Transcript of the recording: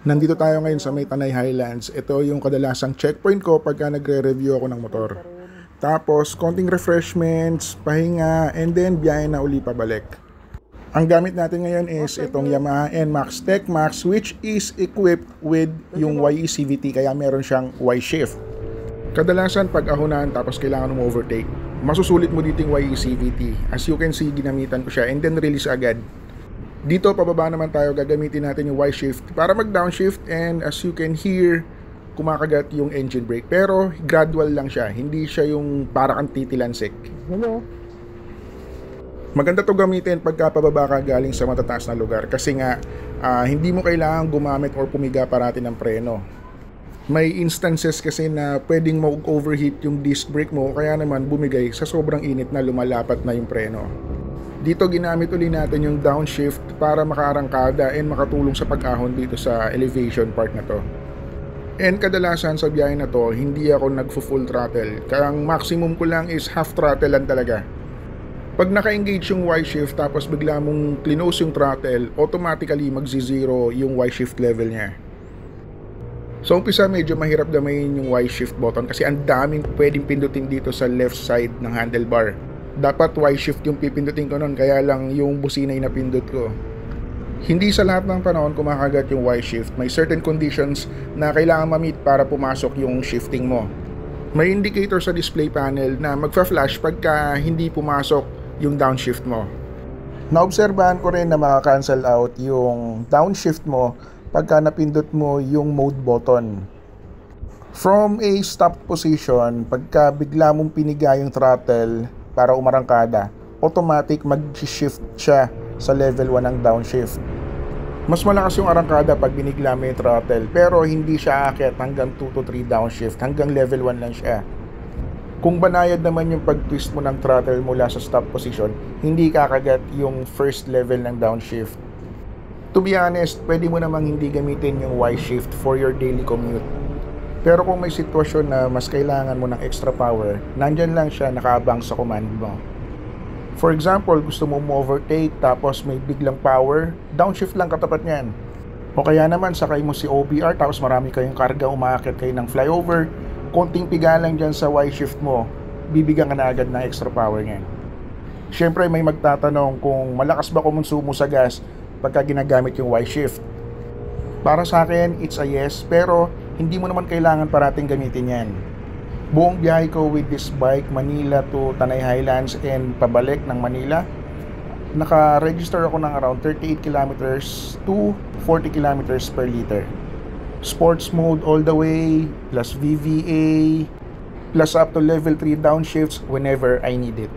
Nandito tayo ngayon sa may Tanay Highlands. Ito yung kadalasang checkpoint ko pagka nagre-review ako ng motor. Tapos, konting refreshments, pahinga, and then biyahe na uli pabalik. Ang gamit natin ngayon is itong Yamaha NMAX TechMax, which is equipped with yung YE CVT, kaya meron siyang Y-shift. Kadalasan pag ahunan tapos kailangan mo overtake, masusulit mo dito yung YE CVT. As you can see, ginamitan ko siya and then release agad. Dito pababa naman tayo, gagamitin natin yung Y-shift para mag-downshift, and as you can hear, kumakagat yung engine brake. Pero gradual lang siya, hindi siya yung para kang titilansik. Maganda to gamitin pagka pababa ka galing sa matataas na lugar kasi nga hindi mo kailangan gumamit or pumiga parati ng preno. May instances kasi na pwedeng mag-overheat yung disc brake mo, kaya naman bumigay sa sobrang init na lumalapat na yung preno. Dito ginamit ulit natin yung downshift para makaarangkada and makatulong sa pag-ahon dito sa elevation part na to. And kadalasan sa biyahe na to, hindi ako nagfo-full throttle. Kaya ang maximum ko lang is half throttle lang talaga. Pag naka-engage yung Y-shift tapos bigla mong clinose yung throttle, automatically magzi-zero yung Y-shift level niya. So umpisa medyo mahirap gamayin yung Y-shift button kasi ang daming pwedeng pindutin dito sa left side ng handlebar. Dapat Y-shift yung pipindutin ko nun, kaya lang yung busina yung napindot ko. Hindi sa lahat ng panahon kumakagat yung Y-shift. May certain conditions na kailangan ma-meet para pumasok yung shifting mo. May indicator sa display panel na magfa-flash pagka hindi pumasok yung downshift mo. Naobserbahan ko rin na maka-cancel out yung downshift mo pagka napindot mo yung mode button. From a stop position, pagka bigla mong piniga yung throttle para umarangkada, automatic mag-shift siya sa level 1 ng downshift. Mas malakas yung arangkada pag binigla mo yung throttle, pero hindi siya aakyat hanggang 2 to 3 downshift, hanggang level 1 lang siya. Kung banayad naman yung pag-twist mo ng throttle mula sa stop position, hindi kakagat yung first level ng downshift. To be honest, pwede mo namang hindi gamitin yung Y-shift for your daily commute. Pero kung may sitwasyon na mas kailangan mo ng extra power, nandyan lang siya nakaabang sa command mo. For example, gusto mo overtake tapos may biglang power, downshift lang katapat niyan. O kaya naman sakay mo si OBR tapos marami kayong karga, umaakit kayo ng flyover, konting piga lang dyan sa Y-shift mo, bibigyan ka na agad ng extra power niyan. Siyempre may magtatanong kung malakas ba kumonsumo sa gas pagka ginagamit yung Y-shift. Para sa akin, it's a yes, pero hindi mo naman kailangan parating gamitin yan. Buong biyahe ko with this bike, Manila to Tanay Highlands and pabalik ng Manila, naka-register ako ng around 38 kilometers to 40 kilometers per liter. Sports mode all the way, plus VVA, plus up to level 3 downshifts whenever I need it.